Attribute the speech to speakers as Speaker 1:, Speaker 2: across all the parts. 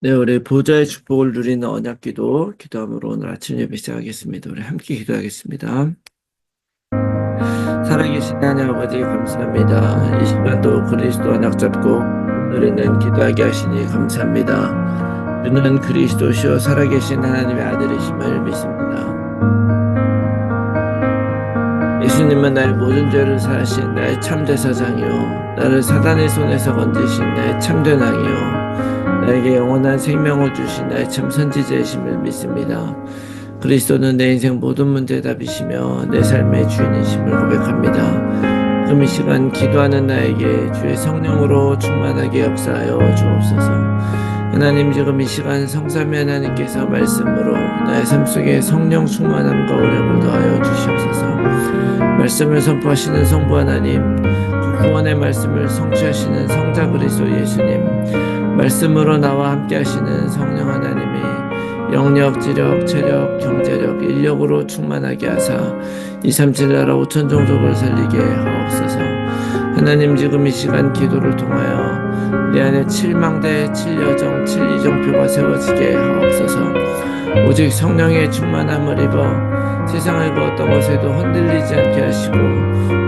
Speaker 1: 네, 우리 보좌의 축복을 누리는 언약기도 기도함으로 오늘 아침 예배 시작하겠습니다. 우리 함께 기도하겠습니다. 살아계신 하나님 아버지 감사합니다. 이 시간도 그리스도 언약 잡고 누리는 기도하게 하시니 감사합니다. 주는 그리스도시요 살아계신 하나님의 아들이심을 믿습니다. 예수님은 나의 모든 죄를 사하신 나의 참대사장이요 나를 사단의 손에서 건지신 나의 참된 왕이요 나에게 영원한 생명을 주신 나의 참 선지자이심을 믿습니다. 그리스도는 내 인생 모든 문제의 답이시며 내 삶의 주인이심을 고백합니다. 그럼 이 시간 기도하는 나에게 주의 성령으로 충만하게 역사하여 주옵소서. 하나님, 지금 이 시간 성삼위 하나님께서 말씀으로 나의 삶 속에 성령 충만함과 오력을 더하여 주시옵소서. 말씀을 선포하시는 성부 하나님, 그 구원의 말씀을 성취하시는 성자 그리스도 예수님, 말씀으로 나와 함께 하시는 성령 하나님이 영력, 지력, 체력, 경제력, 인력으로 충만하게 하사 237 나라 5천 종족을 살리게 하옵소서. 하나님, 지금 이 시간 기도를 통하여 내 안에 7망대, 7여정, 7이정표가 세워지게 하옵소서. 오직 성령의 충만함을 입어 세상의 그 어떤 것에도 흔들리지 않게 하시고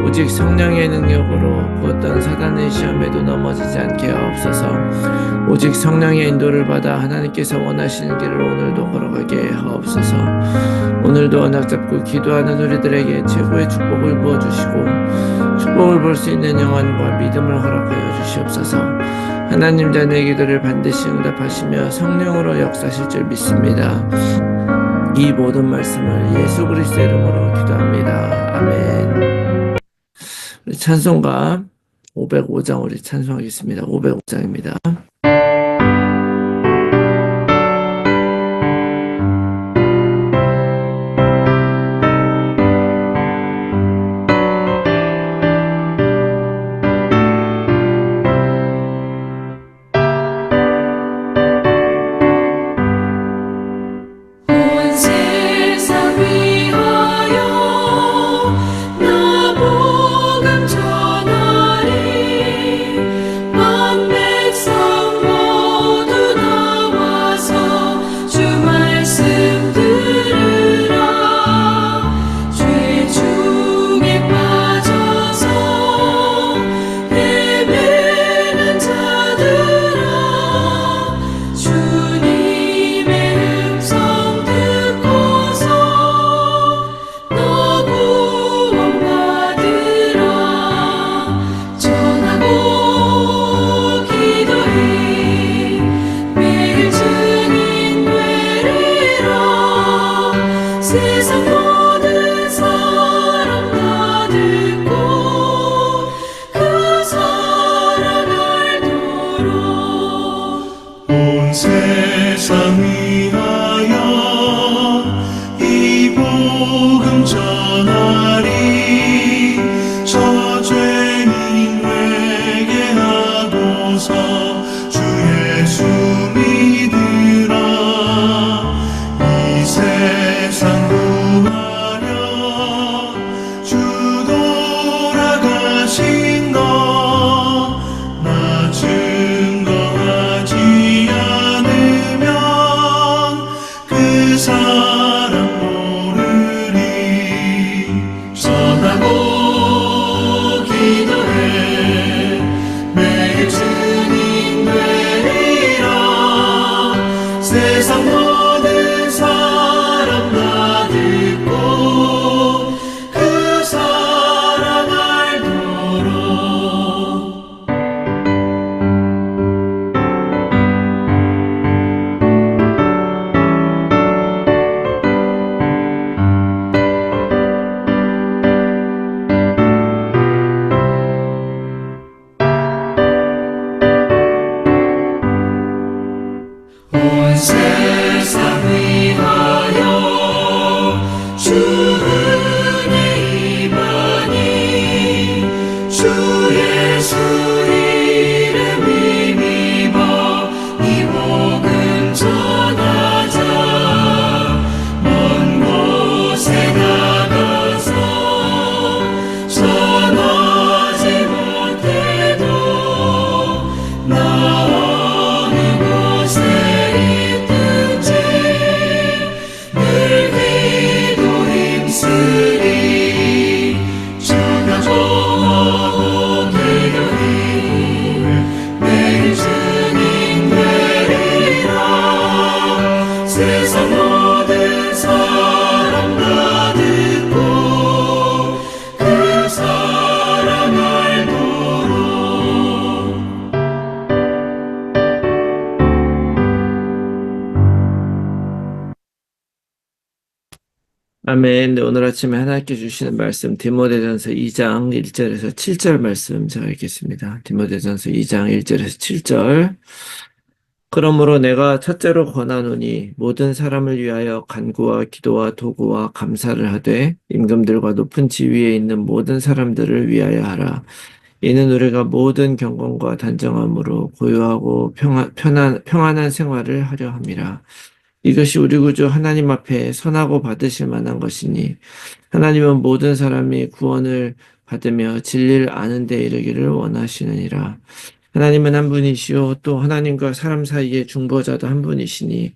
Speaker 1: 오직 성령의 능력으로 그 어떤 사단의 시험에도 넘어지지 않게 하옵소서. 오직 성령의 인도를 받아 하나님께서 원하시는 길을 오늘도 걸어가게 하옵소서. 오늘도 언약 잡고 기도하는 우리들에게 최고의 축복을 부어주시고 축복을 볼 수 있는 영안과 믿음을 허락하여 주시옵소서. 하나님, 자녀의 기도를 반드시 응답하시며 성령으로 역사하실 줄 믿습니다. 이 모든 말씀을 예수 그리스도의 이름으로 기도합니다. 아멘. 우리 찬송가 505장 우리 찬송하겠습니다. 505장입니다.
Speaker 2: 어느 곳에
Speaker 1: 아멘. 네, 오늘 아침에 하나님께 주시는 말씀 디모데전서 2장 1절에서 7절 말씀 제가 읽겠습니다. 디모데전서 2장 1절에서 7절. 그러므로 내가 첫째로 권하노니 모든 사람을 위하여 간구와 기도와 도구와 감사를 하되 임금들과 높은 지위에 있는 모든 사람들을 위하여 하라. 이는 우리가 모든 경건과 단정함으로 고요하고 평안한 생활을 하려 함이라. 이것이 우리 구주 하나님 앞에 선하고 받으실 만한 것이니 하나님은 모든 사람이 구원을 받으며 진리를 아는 데 이르기를 원하시느니라. 하나님은 한 분이시요 또 하나님과 사람 사이의 중보자도 한 분이시니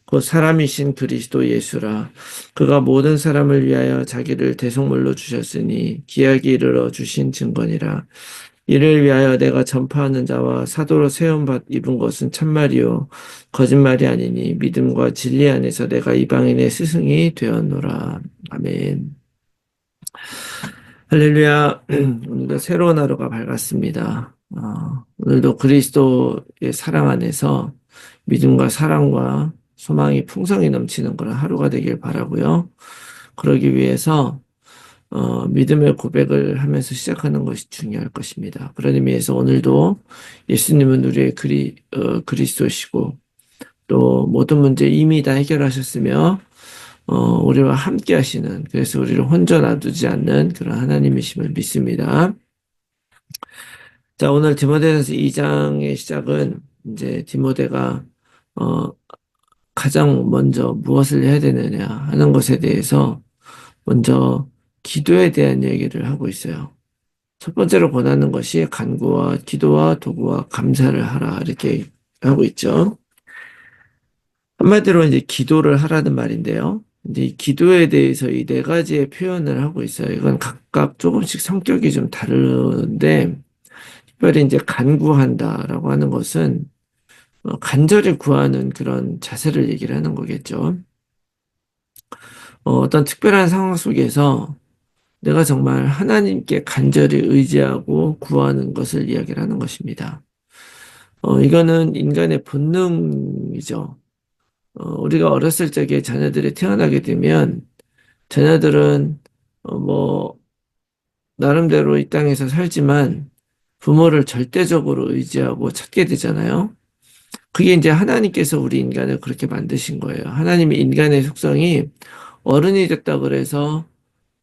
Speaker 1: 곧 사람이신 그리스도 예수라. 그가 모든 사람을 위하여 자기를 대속물로 주셨으니 기약이 이르러 주신 증거니라. 이를 위하여 내가 전파하는 자와 사도로 세움받 입은 것은 참말이요 거짓말이 아니니 믿음과 진리 안에서 내가 이방인의 스승이 되었노라. 아멘. 할렐루야. 오늘도 새로운 하루가 밝았습니다. 오늘도 그리스도의 사랑 안에서 믿음과 사랑과 소망이 풍성히 넘치는 그런 하루가 되길 바라고요. 그러기 위해서 믿음의 고백을 하면서 시작하는 것이 중요할 것입니다. 그런 의미에서 오늘도 예수님은 우리의 그리스도시고 또 모든 문제 이미 다 해결하셨으며 우리와 함께 하시는, 그래서 우리를 혼자 놔두지 않는 그런 하나님이심을 믿습니다. 자, 오늘 디모데전서 2장의 시작은 이제 디모데가 가장 먼저 무엇을 해야 되느냐 하는 것에 대해서 먼저 기도에 대한 얘기를 하고 있어요. 첫 번째로 권하는 것이 간구와 기도와 도구와 감사를 하라 이렇게 하고 있죠. 한마디로 이제 기도를 하라는 말인데요. 이제 이 기도에 대해서 이 네 가지의 표현을 하고 있어요. 이건 각각 조금씩 성격이 좀 다른데, 특별히 이제 간구한다라고 하는 것은 간절히 구하는 그런 자세를 얘기를 하는 거겠죠. 어떤 특별한 상황 속에서 내가 정말 하나님께 간절히 의지하고 구하는 것을 이야기를 하는 것입니다. 이거는 인간의 본능이죠. 우리가 어렸을 적에 자녀들이 태어나게 되면 자녀들은 뭐 나름대로 이 땅에서 살지만 부모를 절대적으로 의지하고 찾게 되잖아요. 그게 이제 하나님께서 우리 인간을 그렇게 만드신 거예요. 하나님의 인간의 속성이 어른이 됐다 그래서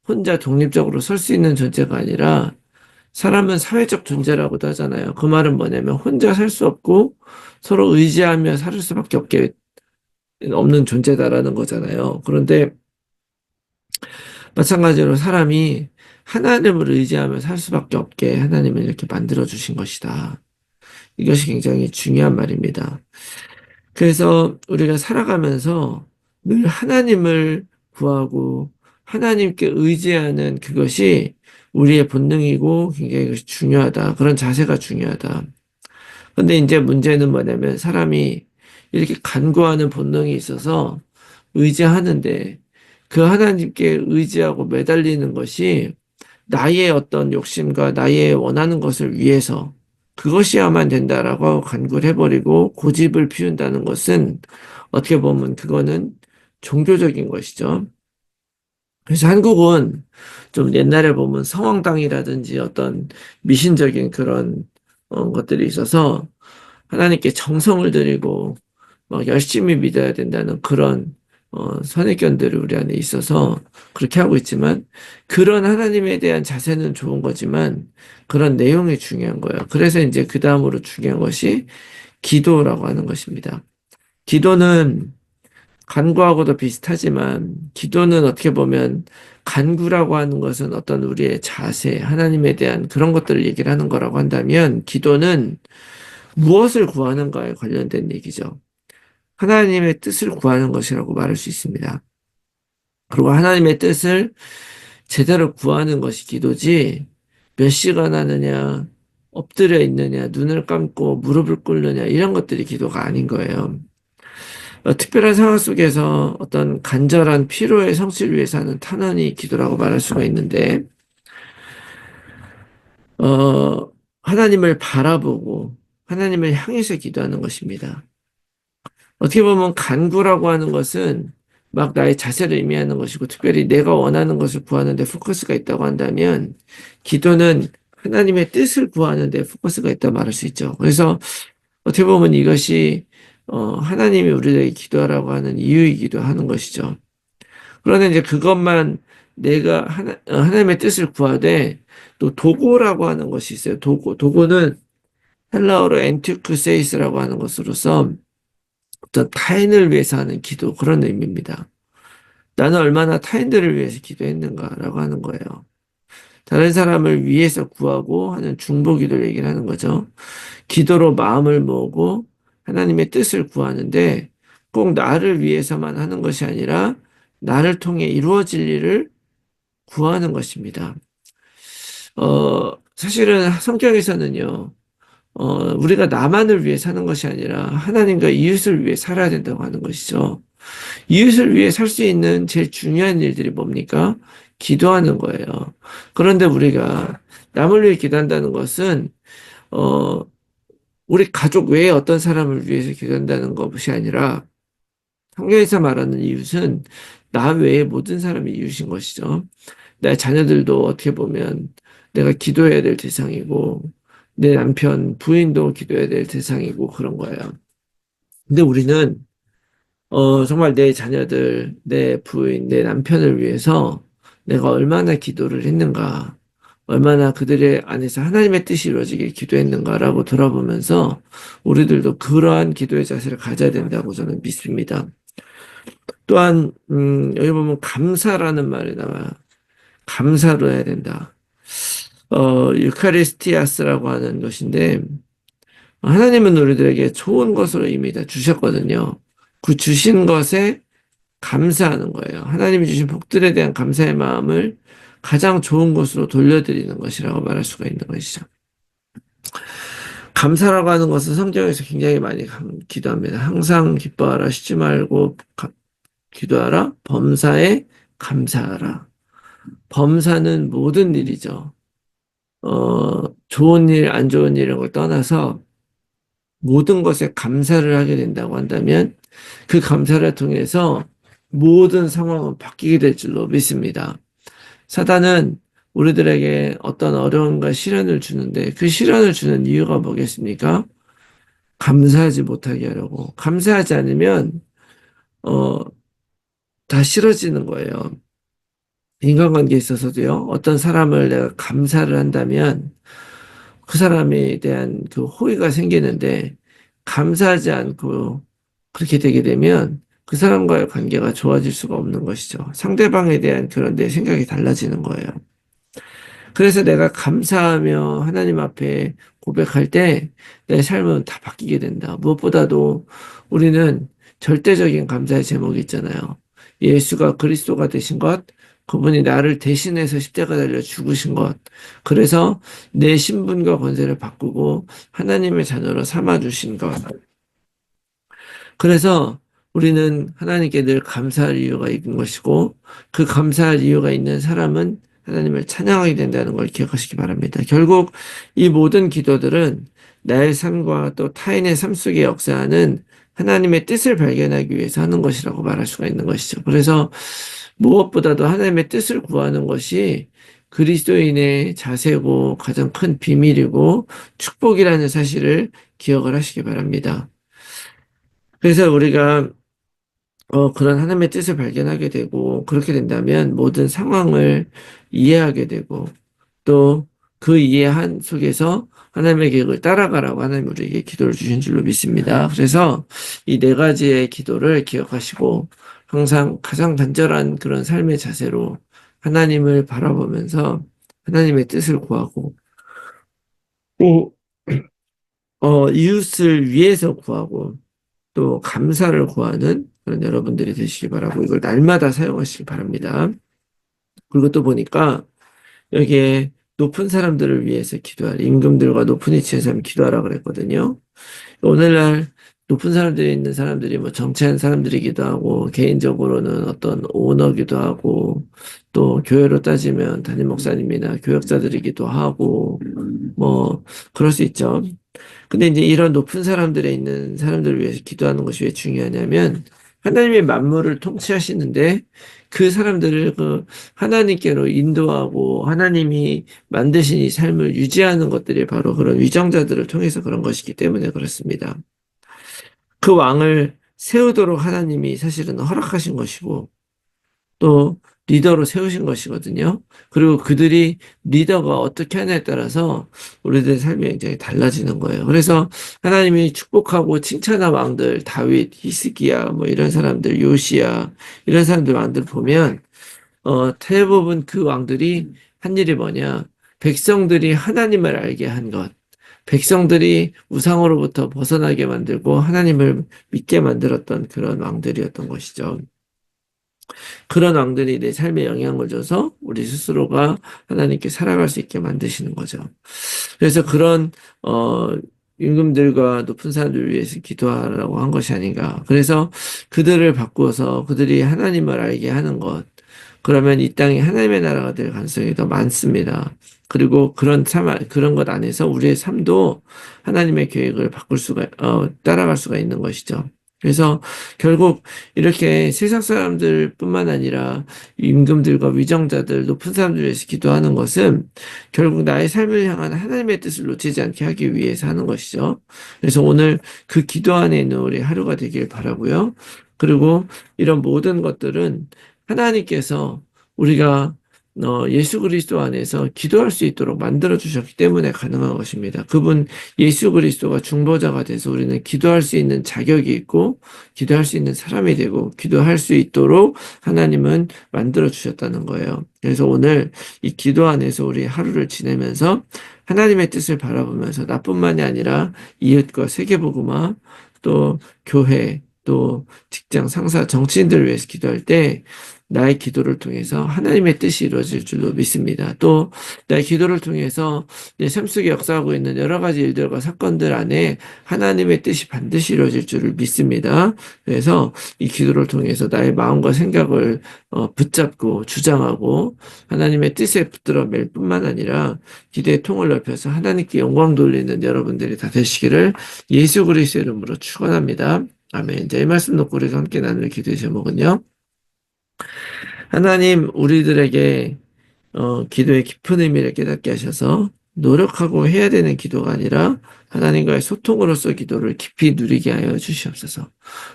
Speaker 1: 혼자 독립적으로 설 수 있는 존재가 아니라 사람은 사회적 존재라고도 하잖아요. 그 말은 뭐냐면 혼자 살 수 없고 서로 의지하며 살 수밖에 없는 존재다라는 거잖아요. 그런데 마찬가지로 사람이 하나님을 의지하며 살 수밖에 없게 하나님을 이렇게 만들어 주신 것이다. 이것이 굉장히 중요한 말입니다. 그래서 우리가 살아가면서 늘 하나님을 구하고 하나님께 의지하는 그것이 우리의 본능이고 굉장히 그것이 중요하다. 그런 자세가 중요하다. 근데 이제 문제는 뭐냐면 사람이 이렇게 간구하는 본능이 있어서 의지하는데 그 하나님께 의지하고 매달리는 것이 나의 어떤 욕심과 나의 원하는 것을 위해서 그것이야만 된다라고 간구를 해버리고 고집을 피운다는 것은 어떻게 보면 그거는 종교적인 것이죠. 그래서 한국은 좀 옛날에 보면 성황당이라든지 어떤 미신적인 그런 것들이 있어서 하나님께 정성을 들이고 막 열심히 믿어야 된다는 그런 선입견들이 우리 안에 있어서 그렇게 하고 있지만 그런 하나님에 대한 자세는 좋은 거지만 그런 내용이 중요한 거예요. 그래서 이제 그 다음으로 중요한 것이 기도라고 하는 것입니다. 기도는 간구하고도 비슷하지만 기도는 어떻게 보면 간구라고 하는 것은 어떤 우리의 자세, 하나님에 대한 그런 것들을 얘기를 하는 거라고 한다면 기도는 무엇을 구하는가에 관련된 얘기죠. 하나님의 뜻을 구하는 것이라고 말할 수 있습니다. 그리고 하나님의 뜻을 제대로 구하는 것이 기도지 몇 시간 하느냐, 엎드려 있느냐, 눈을 감고 무릎을 꿇느냐 이런 것들이 기도가 아닌 거예요. 특별한 상황 속에서 어떤 간절한 피로의 성취를 위해서 하는 탄원이 기도라고 말할 수가 있는데 하나님을 바라보고 하나님을 향해서 기도하는 것입니다. 어떻게 보면 간구라고 하는 것은 막 나의 자세를 의미하는 것이고 특별히 내가 원하는 것을 구하는 데 포커스가 있다고 한다면 기도는 하나님의 뜻을 구하는 데 포커스가 있다 말할 수 있죠. 그래서 어떻게 보면 이것이 하나님이 우리에게 기도하라고 하는 이유이기도 하는 것이죠. 그러나 이제 그것만 내가 하나님의 뜻을 구하되 또 도고라고 하는 것이 있어요. 도고는 헬라어로 엔티쿠세이스라고 하는 것으로서 어떤 타인을 위해서 하는 기도 그런 의미입니다. 나는 얼마나 타인들을 위해서 기도했는가라고 하는 거예요. 다른 사람을 위해서 구하고 하는 중보기도를 얘기를 하는 거죠. 기도로 마음을 모으고 하나님의 뜻을 구하는데 꼭 나를 위해서만 하는 것이 아니라 나를 통해 이루어질 일을 구하는 것입니다. 사실은 성경에서는요, 우리가 나만을 위해 사는 것이 아니라 하나님과 이웃을 위해 살아야 된다고 하는 것이죠. 이웃을 위해 살 수 있는 제일 중요한 일들이 뭡니까? 기도하는 거예요. 그런데 우리가 남을 위해 기도한다는 것은, 어, 우리 가족 외에 어떤 사람을 위해서 기도한다는 것이 아니라 성경에서 말하는 이웃은 나 외에 모든 사람이 이웃인 것이죠. 내 자녀들도 어떻게 보면 내가 기도해야 될 대상이고 내 남편, 부인도 기도해야 될 대상이고 그런 거예요. 근데 우리는 정말 내 자녀들, 내 부인, 내 남편을 위해서 내가 얼마나 기도를 했는가, 얼마나 그들의 안에서 하나님의 뜻이 이루어지길 기도했는가라고 돌아보면서 우리들도 그러한 기도의 자세를 가져야 된다고 저는 믿습니다. 또한 여기 보면 감사라는 말이 나와요. 감사로 해야 된다. 유카리스티아스라고 하는 것인데 하나님은 우리들에게 좋은 것으로 이미 다 주셨거든요. 그 주신 것에 감사하는 거예요. 하나님이 주신 복들에 대한 감사의 마음을 가장 좋은 것으로 돌려드리는 것이라고 말할 수가 있는 것이죠. 감사라고 하는 것은 성경에서 굉장히 많이 기도합니다. 항상 기뻐하라, 쉬지 말고 기도하라, 범사에 감사하라. 범사는 모든 일이죠. 좋은 일, 안 좋은 일을 걸 떠나서 모든 것에 감사를 하게 된다고 한다면 그 감사를 통해서 모든 상황은 바뀌게 될 줄로 믿습니다. 사단은 우리들에게 어떤 어려움과 시련을 주는데 그 시련을 주는 이유가 뭐겠습니까? 감사하지 못하게 하려고. 감사하지 않으면 어, 다 싫어지는 거예요. 인간관계에 있어서도요. 어떤 사람을 내가 감사를 한다면 그 사람에 대한 그 호의가 생기는데 감사하지 않고 그렇게 되게 되면 그 사람과의 관계가 좋아질 수가 없는 것이죠. 상대방에 대한 그런 내 생각이 달라지는 거예요. 그래서 내가 감사하며 하나님 앞에 고백할 때 내 삶은 다 바뀌게 된다. 무엇보다도 우리는 절대적인 감사의 제목이 있잖아요. 예수가 그리스도가 되신 것, 그분이 나를 대신해서 십자가 달려 죽으신 것. 그래서 내 신분과 권세를 바꾸고 하나님의 자녀로 삼아 주신 것. 그래서 우리는 하나님께 늘 감사할 이유가 있는 것이고 그 감사할 이유가 있는 사람은 하나님을 찬양하게 된다는 걸 기억하시기 바랍니다. 결국 이 모든 기도들은 나의 삶과 또 타인의 삶 속에 역사하는 하나님의 뜻을 발견하기 위해서 하는 것이라고 말할 수가 있는 것이죠. 그래서 무엇보다도 하나님의 뜻을 구하는 것이 그리스도인의 자세고 가장 큰 비밀이고 축복이라는 사실을 기억을 하시기 바랍니다. 그래서 우리가 그런 하나님의 뜻을 발견하게 되고 그렇게 된다면 모든 상황을 이해하게 되고 또 그 이해한 속에서 하나님의 계획을 따라가라고 하나님 우리에게 기도를 주신 줄로 믿습니다. 그래서 이 네 가지의 기도를 기억하시고 항상 가장 간절한 그런 삶의 자세로 하나님을 바라보면서 하나님의 뜻을 구하고 또 이웃을 위해서 구하고 또 감사를 구하는 그런 여러분들이 되시기 바라고 이걸 날마다 사용하시기 바랍니다. 그리고 또 보니까 여기에 높은 사람들을 위해서 기도하라. 임금들과 높은 위치에 사람 기도하라 그랬거든요. 오늘날 높은 사람들이 있는 사람들이 뭐 정치하는 사람들이기도 하고 개인적으로는 어떤 오너기도 하고 또 교회로 따지면 담임 목사님이나 교역자들이기도 하고 뭐 그럴 수 있죠. 근데 이제 이런 높은 사람들에 있는 사람들을 위해서 기도하는 것이 왜 중요하냐면 하나님의 만물을 통치하시는데 그 사람들을 그 하나님께로 인도하고 하나님이 만드신 이 삶을 유지하는 것들이 바로 그런 위정자들을 통해서 그런 것이기 때문에 그렇습니다. 그 왕을 세우도록 하나님이 사실은 허락하신 것이고 또 리더로 세우신 것이거든요. 그리고 그들이 리더가 어떻게 하냐에 따라서 우리들의 삶이 굉장히 달라지는 거예요. 그래서 하나님이 축복하고 칭찬한 왕들, 다윗, 히스기야, 뭐 이런 사람들, 요시야, 이런 사람들 왕들 보면, 대부분 그 왕들이 한 일이 뭐냐. 백성들이 하나님을 알게 한 것. 백성들이 우상으로부터 벗어나게 만들고 하나님을 믿게 만들었던 그런 왕들이었던 것이죠. 그런 왕들이 내 삶에 영향을 줘서 우리 스스로가 하나님께 살아갈 수 있게 만드시는 거죠. 그래서 그런 임금들과 높은 사람들을 위해서 기도하라고 한 것이 아닌가. 그래서 그들을 바꾸어서 그들이 하나님을 알게 하는 것. 그러면 이 땅이 하나님의 나라가 될 가능성이 더 많습니다. 그리고 그런 것 안에서 우리의 삶도 하나님의 계획을 따라갈 수가 있는 것이죠. 그래서 결국 이렇게 세상 사람들뿐만 아니라 임금들과 위정자들, 높은 사람들을 위해서 기도하는 것은 결국 나의 삶을 향한 하나님의 뜻을 놓치지 않게 하기 위해서 하는 것이죠. 그래서 오늘 그 기도 안에 있는 우리 하루가 되길 바라고요. 그리고 이런 모든 것들은 하나님께서 우리가 예수 그리스도 안에서 기도할 수 있도록 만들어 주셨기 때문에 가능한 것입니다. 그분 예수 그리스도가 중보자가 돼서 우리는 기도할 수 있는 자격이 있고 기도할 수 있는 사람이 되고 기도할 수 있도록 하나님은 만들어 주셨다는 거예요. 그래서 오늘 이 기도 안에서 우리 하루를 지내면서 하나님의 뜻을 바라보면서 나뿐만이 아니라 이웃과 세계복음화 또 교회 또 직장 상사 정치인들을 위해서 기도할 때 나의 기도를 통해서 하나님의 뜻이 이루어질 줄로 믿습니다. 또 나의 기도를 통해서 내 삶 속에 역사하고 있는 여러 가지 일들과 사건들 안에 하나님의 뜻이 반드시 이루어질 줄을 믿습니다. 그래서 이 기도를 통해서 나의 마음과 생각을 붙잡고 주장하고 하나님의 뜻에 붙들어 맬 뿐만 아니라 기대의 통을 넓혀서 하나님께 영광 돌리는 여러분들이 다 되시기를 예수 그리스도의 이름으로 축원합니다. 아멘. 이 말씀 놓고 우리가 함께 나눌 기도의 제목은요. 하나님 우리들에게 기도의 깊은 의미를 깨닫게 하셔서 노력하고 해야 되는 기도가 아니라 하나님과의 소통으로서 기도를 깊이 누리게 하여 주시옵소서.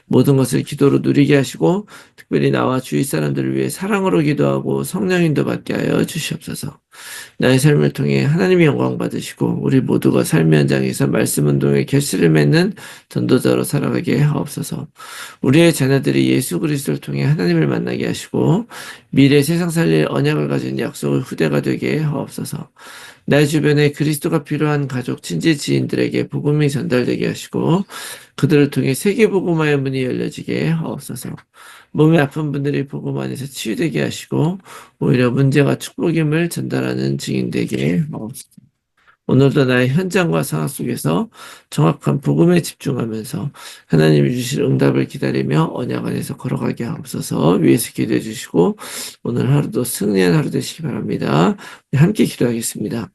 Speaker 1: 모든 것을 기도로 누리게 하시고 특별히 나와 주위 사람들을 위해 사랑으로 기도하고 성령인도 받게 하여 주시옵소서. 나의 삶을 통해 하나님의 영광 받으시고 우리 모두가 삶의 현장에서 말씀 운동의 결실을 맺는 전도자로 살아가게 하옵소서. 우리의 자녀들이 예수 그리스도를 통해 하나님을 만나게 하시고 미래 세상 살릴 언약을 가진 약속의 후대가 되게 하옵소서. 나의 주변에 그리스도가 필요한 가족, 친지, 지인들에게 복음이 전달되게 하시고 그들을 통해 세계복음화의 문이 열려지게 하옵소서. 몸이 아픈 분들이 복음 안에서 치유되게 하시고 오히려 문제가 축복임을 전달하는 증인 되게 하옵소서. 오늘도 나의 현장과 상황 속에서 정확한 복음에 집중하면서 하나님이 주실 응답을 기다리며 언약 안에서 걸어가게 하옵소서. 위에서 기도해 주시고 오늘 하루도 승리한 하루 되시기 바랍니다. 함께 기도하겠습니다.